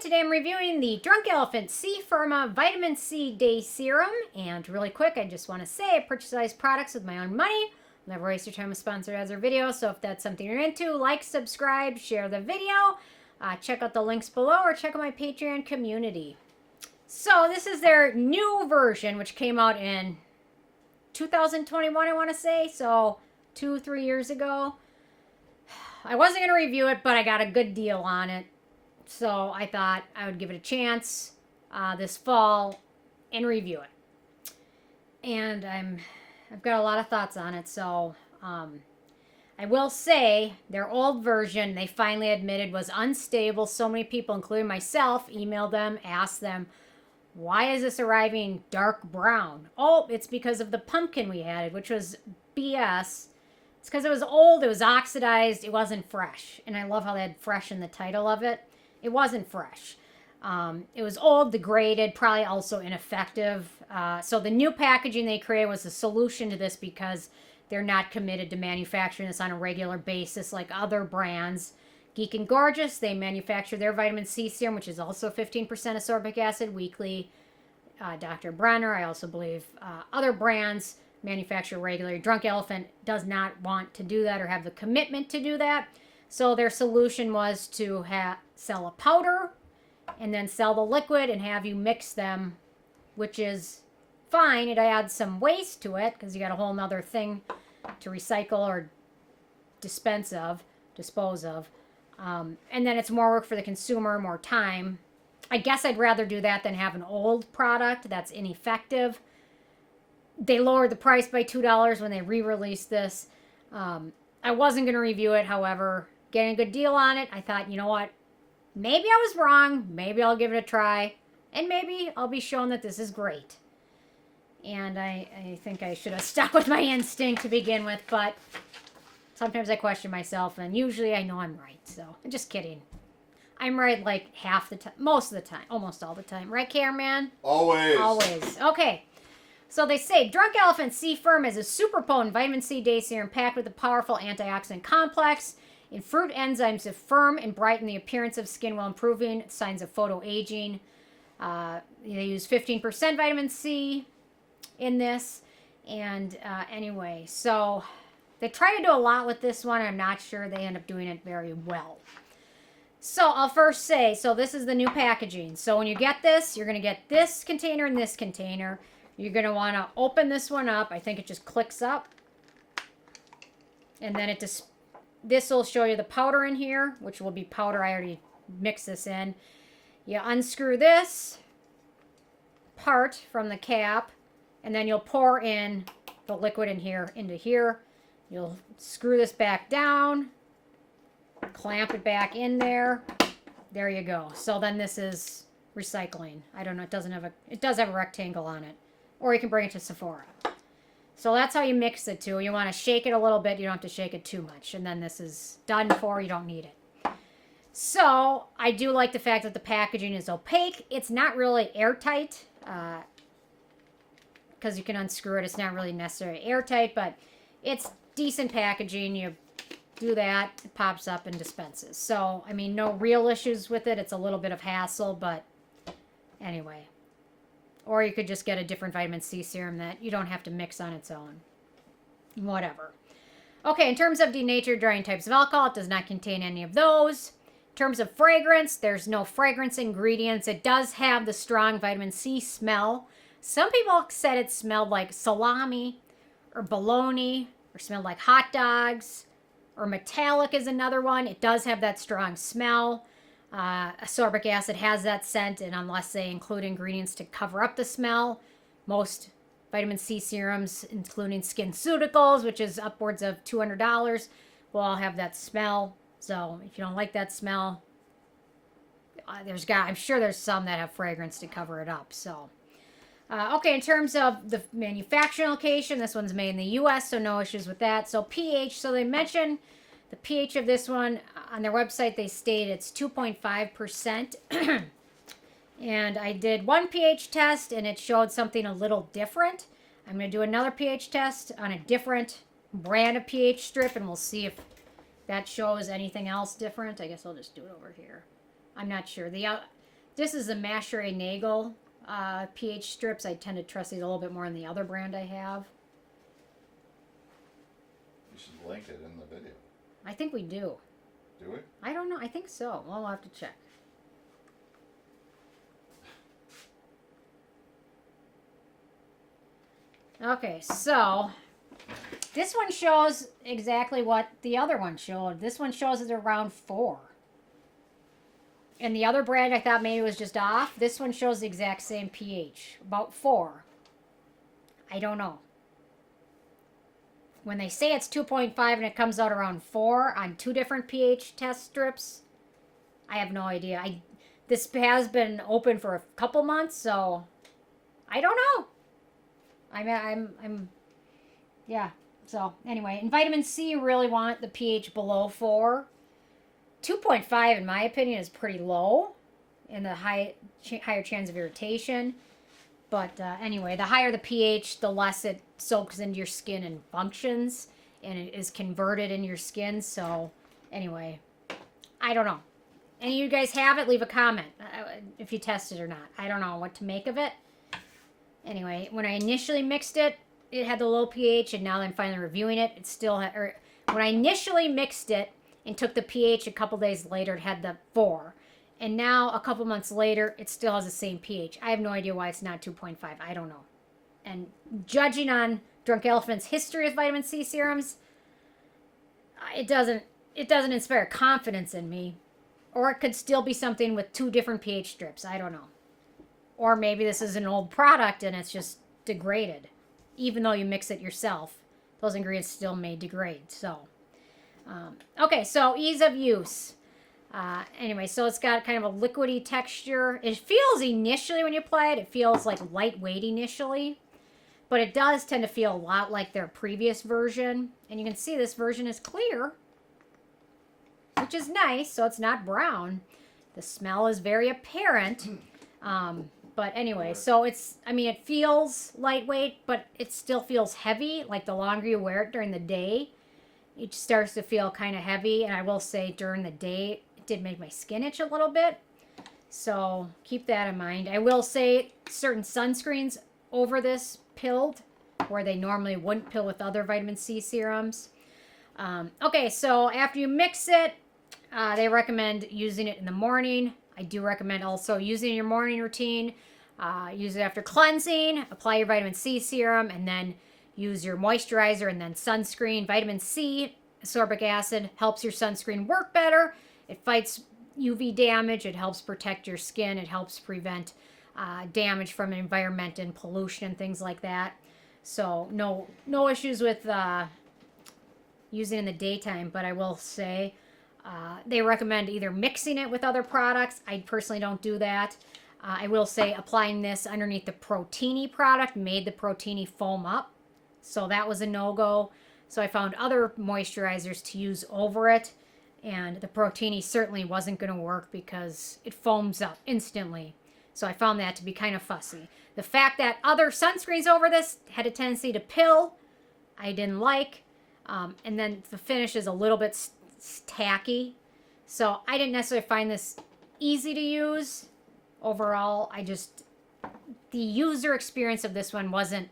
today I'm reviewing the Drunk Elephant C-Firma Vitamin C Day Serum. And really quick, I just want to say I purchase these products with my own money. I'll never waste your time with sponsored ads or videos. So if that's something you're into, like, subscribe, share the video. Check out the links below or check out my Patreon community. So this is their new version, which came out in 2021, I want to say. So 2-3 years ago. I wasn't going to review it, but I got a good deal on it. So I thought I would give it a chance this fall and review it. And I've got a lot of thoughts on it. So I will say their old version, they finally admitted, was unstable. So many people, including myself, emailed them, asked them, why is this arriving dark brown? Oh, it's because of the pumpkin we added, which was BS. It's because it was old, it was oxidized, it wasn't fresh. And I love how they had fresh in the title of it. It wasn't fresh. It was old, degraded, probably also ineffective. So the new packaging they created was a solution to this because they're not committed to manufacturing this on a regular basis like other brands. Geek and Gorgeous, they manufacture their vitamin C serum, which is also 15% ascorbic acid weekly. Dr. Brenner, I also believe other brands manufacture regularly. Drunk Elephant does not want to do that or have the commitment to do that. So their solution was to sell a powder and then sell the liquid and have you mix them, which is fine. It adds some waste to it because you got a whole nother thing to recycle or dispose of. And then it's more work for the consumer, more time. I guess I'd rather do that than have an old product that's ineffective. They lowered the price by $2 when they re-released this. I wasn't going to review it, however, getting a good deal on it, I thought, you know what? Maybe I was wrong. Maybe I'll give it a try. And maybe I'll be shown that this is great. And I think I should have stuck with my instinct to begin with, but sometimes I question myself, and usually I know I'm right. So, I'm just kidding. I'm right like half the time, most of the time, almost all the time. Right, cameraman? Always. Always. Okay. So they say, Drunk Elephant C-Firma is a super potent vitamin C day serum packed with a powerful antioxidant complex in fruit enzymes to firm and brighten the appearance of skin while improving signs of photoaging. They use 15% vitamin C in this. And anyway, so they try to do a lot with this one. I'm not sure they end up doing it very well. So I'll first say, so this is the new packaging. So when you get this, you're going to get this container and this container. You're going to want to open this one up. I think it just clicks up. And then this will show you the powder in here, which will be powder. I already mixed this in. You unscrew this part from the cap, and then you'll pour in the liquid in here into here. You'll screw this back down, clamp it back in there. There you go. So then this is recycling. I don't know. It does have a rectangle on it. Or you can bring it to Sephora. So that's how you mix the two. You want to shake it a little bit. You don't have to shake it too much. And then this is done for. You don't need it. So I do like the fact that the packaging is opaque. It's not really airtight. Because you can unscrew it. It's not really necessarily airtight. But it's decent packaging. You do that. It pops up and dispenses. So, I mean, no real issues with it. It's a little bit of hassle. But anyway. Or you could just get a different vitamin C serum that you don't have to mix on its own. Whatever. Okay, in terms of denatured drying types of alcohol, it does not contain any of those. In terms of fragrance, there's no fragrance ingredients. It does have the strong vitamin C smell. Some people said it smelled like salami or bologna or smelled like hot dogs, or metallic is another one. It does have that strong smell. Ascorbic acid has that scent, and unless they include ingredients to cover up the smell, most vitamin C serums, including SkinCeuticals, which is upwards of $200, will all have that smell. So if you don't like that smell, I'm sure there's some that have fragrance to cover it up. So okay, in terms of the manufacturing location, this one's made in the U.S., so no issues with that. So pH, so they mentioned the pH of this one on their website, they state it's 2.5%. And I did one pH test and it showed something a little different. I'm going to do another pH test on a different brand of pH strip and we'll see if that shows anything else different. I guess I'll just do it over here. I'm not sure. This is the Macheray Nagel pH strips. I tend to trust these a little bit more than the other brand I have. You should link it in the video. I think we do. Do we? I don't know. I think so. Well, we'll have to check. Okay, so this one shows exactly what the other one showed. This one shows it's around 4. And the other brand I thought maybe was just off. This one shows the exact same pH, about 4. I don't know. When they say it's 2.5 and it comes out around 4 on 2 different pH test strips, I have no idea. This has been open for a couple months, so I don't know. Yeah. So anyway, in vitamin C, you really want the pH below 4. 2.5, in my opinion, is pretty low in the higher chance of irritation. But anyway, the higher the pH, the less it soaks into your skin and functions, and it is converted in your skin. So anyway, I don't know. Any of you guys have it? Leave a comment if you test it or not. I don't know what to make of it. Anyway, when I initially mixed it, it had the low pH, and now that I'm finally reviewing it, it still had, or when I initially mixed it and took the pH a couple days later, it had the 4. And now, a couple months later, it still has the same pH. I have no idea why it's not 2.5. I don't know. And judging on Drunk Elephant's history with vitamin C serums, it doesn't inspire confidence in me. Or it could still be something with 2 different pH strips. I don't know. Or maybe this is an old product and it's just degraded. Even though you mix it yourself, those ingredients still may degrade. So, okay, so ease of use. Anyway, so it's got kind of a liquidy texture. It feels initially when you apply it, it feels like lightweight initially. But it does tend to feel a lot like their previous version. And you can see this version is clear, which is nice, so it's not brown. The smell is very apparent. But anyway, so it feels lightweight, but it still feels heavy. Like the longer you wear it during the day, it starts to feel kind of heavy. And I will say during the day, it did make my skin itch a little bit. So keep that in mind. I will say certain sunscreens over this pilled, where they normally wouldn't pill with other vitamin C serums. Okay, so after you mix it, they recommend using it in the morning. I do recommend also using it in your morning routine. Use it after cleansing. Apply your vitamin C serum, and then use your moisturizer and then sunscreen. Vitamin C, ascorbic acid, helps your sunscreen work better. It fights UV damage. It helps protect your skin. It helps prevent damage from environment and pollution and things like that. So no issues with using it in the daytime, but I will say they recommend either mixing it with other products. I personally don't do that. I will say applying this underneath the Protini product made the Protini foam up. So that was a no-go. So I found other moisturizers to use over it. And the Protini certainly wasn't going to work because it foams up instantly. So I found that to be kind of fussy. The fact that other sunscreens over this had a tendency to pill, I didn't like. And then the finish is a little bit tacky. So I didn't necessarily find this easy to use. Overall, the user experience of this one wasn't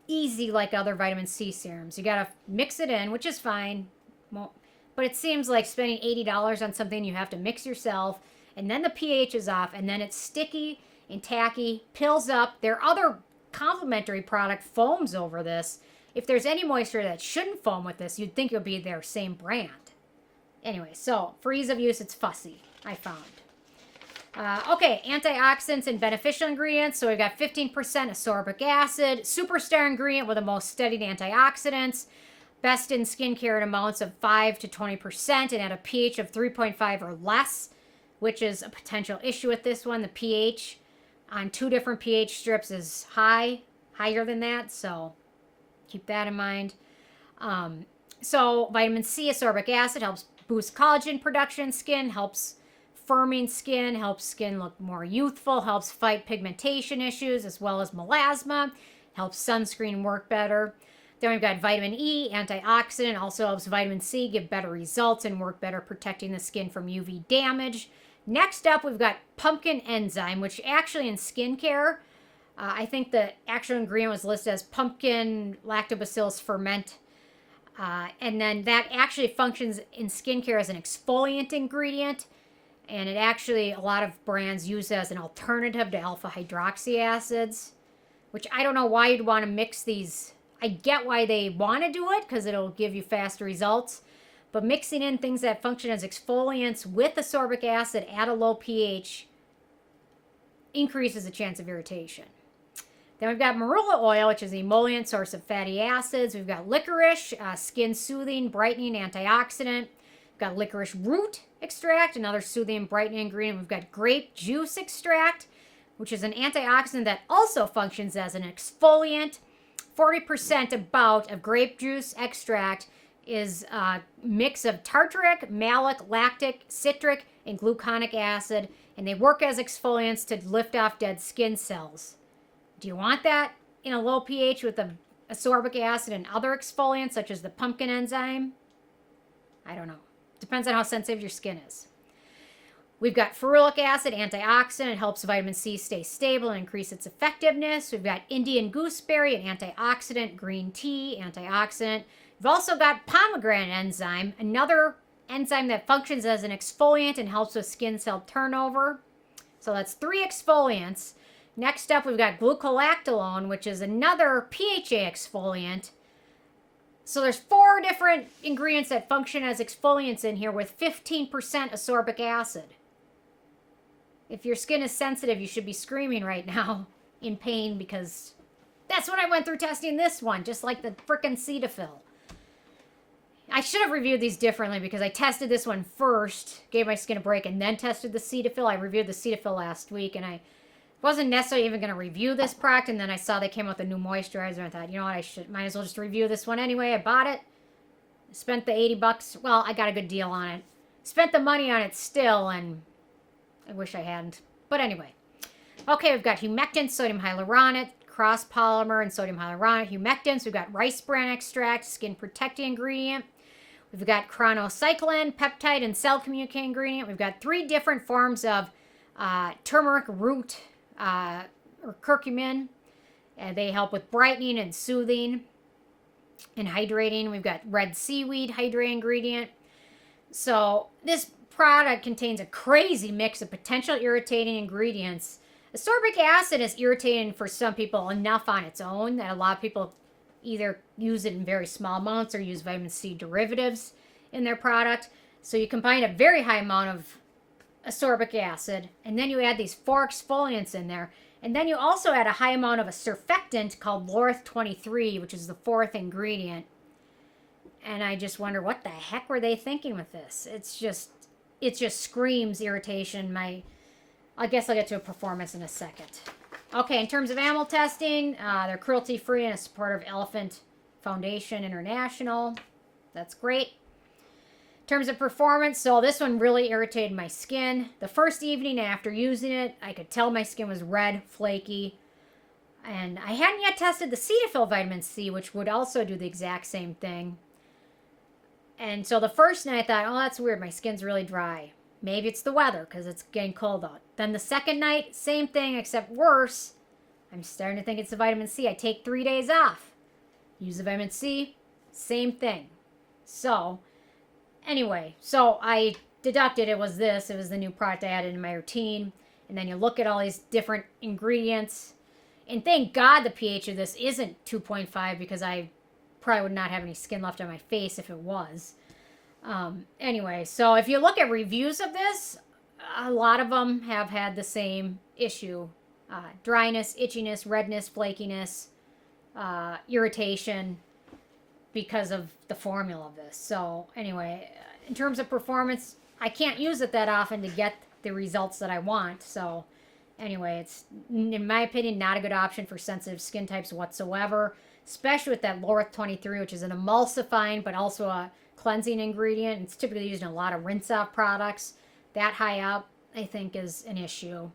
easy like other vitamin C serums. You gotta mix it in, which is fine. But it seems like spending $80 on something you have to mix yourself, and then the pH is off, and then it's sticky and tacky, pills up. Their other complementary product foams over this. If there's any moisture that shouldn't foam with this, you'd think it would be their same brand. Anyway, so for ease of use, it's fussy, I found. Okay, antioxidants and beneficial ingredients. So we've got 15% ascorbic acid, superstar ingredient with the most studied antioxidants, best in skincare at amounts of 5 to 20% and at a pH of 3.5 or less, which is a potential issue with this one. The pH on 2 different pH strips is higher than that, so keep that in mind. So vitamin C, ascorbic acid, helps boost collagen production in skin, helps firming skin, helps skin look more youthful, helps fight pigmentation issues as well as melasma, helps sunscreen work better. Then we've got vitamin E, antioxidant, also helps vitamin C give better results and work better protecting the skin from UV damage. Next up, we've got pumpkin enzyme, which actually in skincare, I think the actual ingredient was listed as pumpkin lactobacillus ferment. And then that actually functions in skincare as an exfoliant ingredient. And it actually, a lot of brands use it as an alternative to alpha hydroxy acids, which I don't know why you'd want to mix these. I get why they want to do it because it'll give you faster results. But mixing in things that function as exfoliants with ascorbic acid at a low pH increases the chance of irritation. Then we've got marula oil, which is an emollient source of fatty acids. We've got licorice, skin soothing, brightening antioxidant. We've got licorice root extract, another soothing and brightening ingredient. We've got grape juice extract, which is an antioxidant that also functions as an exfoliant. 40% about of grape juice extract is a mix of tartaric, malic, lactic, citric, and gluconic acid, and they work as exfoliants to lift off dead skin cells. Do you want that in a low pH with the ascorbic acid and other exfoliants such as the pumpkin enzyme? I don't know. Depends on how sensitive your skin is. We've got ferulic acid, antioxidant. It helps vitamin C stay stable and increase its effectiveness. We've got Indian gooseberry, an antioxidant. Green tea, antioxidant. We've also got pomegranate enzyme, another enzyme that functions as an exfoliant and helps with skin cell turnover. So that's 3 exfoliants. Next up, we've got gluconolactone, which is another PHA exfoliant. So there's 4 different ingredients that function as exfoliants in here with 15% ascorbic acid. If your skin is sensitive, you should be screaming right now in pain because that's what I went through testing this one, just like the frickin' Cetaphil. I should have reviewed these differently because I tested this one first, gave my skin a break, and then tested the Cetaphil. I reviewed the Cetaphil last week, and I wasn't necessarily even going to review this product, and then I saw they came out with a new moisturizer, and I thought, you know what, might as well just review this one anyway. I bought it, spent the $80. Well, I got a good deal on it. Spent the money on it still, and I wish I hadn't. But anyway. Okay, we've got humectants, sodium hyaluronate, cross-polymer, and sodium hyaluronate humectants. We've got rice bran extract, skin protecting ingredient. We've got chronocyclin, peptide, and cell communicating ingredient. We've got 3 different forms of turmeric root or curcumin. They help with brightening and soothing and hydrating. We've got red seaweed hydrating ingredient. So this product contains a crazy mix of potential irritating ingredients. Ascorbic acid is irritating for some people enough on its own that a lot of people either use it in very small amounts or use vitamin C derivatives in their product. So you combine a very high amount of ascorbic acid, and then you add these 4 exfoliants in there, and then you also add a high amount of a surfactant called laureth 23, which is the 4th ingredient. And I just wonder, what the heck were they thinking with this? It just screams irritation. I guess I'll get to a performance in a second. Okay, in terms of animal testing, they're cruelty-free and a support of Elephant Foundation International. That's great. In terms of performance, so this one really irritated my skin. The first evening after using it, I could tell my skin was red, flaky. And I hadn't yet tested the Cetaphil vitamin C, which would also do the exact same thing. And so the first night I thought, oh, that's weird. My skin's really dry. Maybe it's the weather because it's getting cold out. Then the second night, same thing except worse. I'm starting to think it's the vitamin C. I take 3 days off. Use the vitamin C, same thing. So anyway, so I deducted it was this. It was the new product I added in my routine. And then you look at all these different ingredients. And thank God the pH of this isn't 2.5 because I probably would not have any skin left on my face if it was. Anyway, so if you look at reviews of this, a lot of them have had the same issue. Dryness, itchiness, redness, flakiness, irritation because of the formula of this. So anyway, in terms of performance, I can't use it that often to get the results that I want. So anyway, it's, in my opinion, not a good option for sensitive skin types whatsoever, especially with that laureth 23, which is an emulsifying but also a cleansing ingredient. It's typically used in a lot of rinse-off products. That high up, I think, is an issue.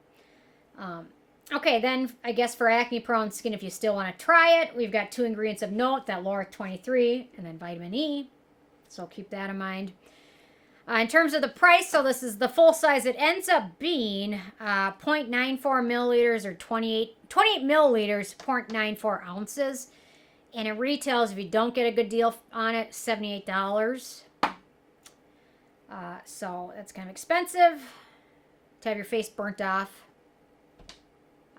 Okay, then I guess for acne-prone skin, if you still want to try it, we've got 2 ingredients of note, that laureth 23 and then vitamin E. So keep that in mind. In terms of the price, so this is the full size. It ends up being 0.94 milliliters or 28 milliliters, 0.94 ounces. And it retails, if you don't get a good deal on it, $78. So that's kind of expensive to have your face burnt off.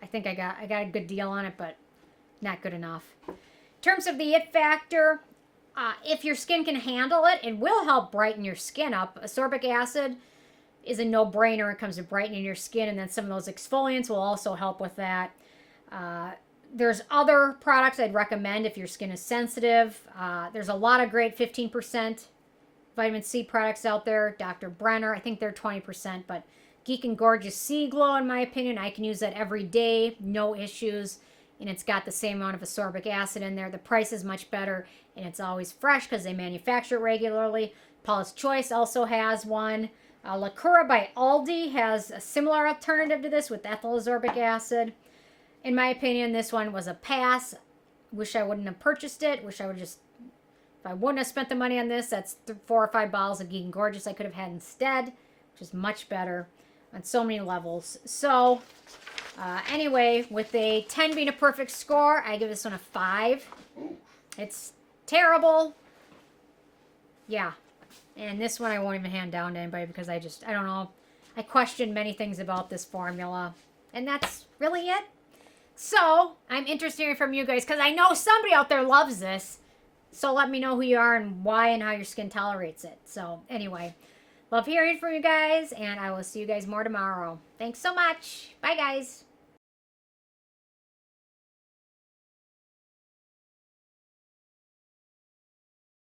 I think I got a good deal on it, but not good enough. In terms of the it factor, if your skin can handle it, it will help brighten your skin up. Ascorbic acid is a no-brainer when it comes to brightening your skin, and then some of those exfoliants will also help with that. There's other products I'd recommend if your skin is sensitive. There's a lot of great 15% vitamin C products out there. Dr. Brenner, I think they're 20%, but Geek and Gorgeous Sea Glow, in my opinion, I can use that every day, no issues. And it's got the same amount of ascorbic acid in there. The price is much better, and it's always fresh because they manufacture it regularly. Paula's Choice also has one. Lacura by Aldi has a similar alternative to this with ethyl ascorbic acid. In my opinion, this one was a pass. Wish I wouldn't have purchased it. Wish I would just, if I wouldn't have spent the money on this, that's 4 or 5 bottles of Geek and Gorgeous I could have had instead, which is much better on so many levels. So, anyway, with a 10 being a perfect score, I give this one a 5. It's terrible. Yeah. And this one I won't even hand down to anybody because I don't know. I question many things about this formula. And that's really it. So, I'm interested in hearing from you guys because I know somebody out there loves this. So let me know who you are and why and how your skin tolerates it. So, anyway, love hearing from you guys, and I will see you guys more tomorrow. Thanks so much. Bye, guys.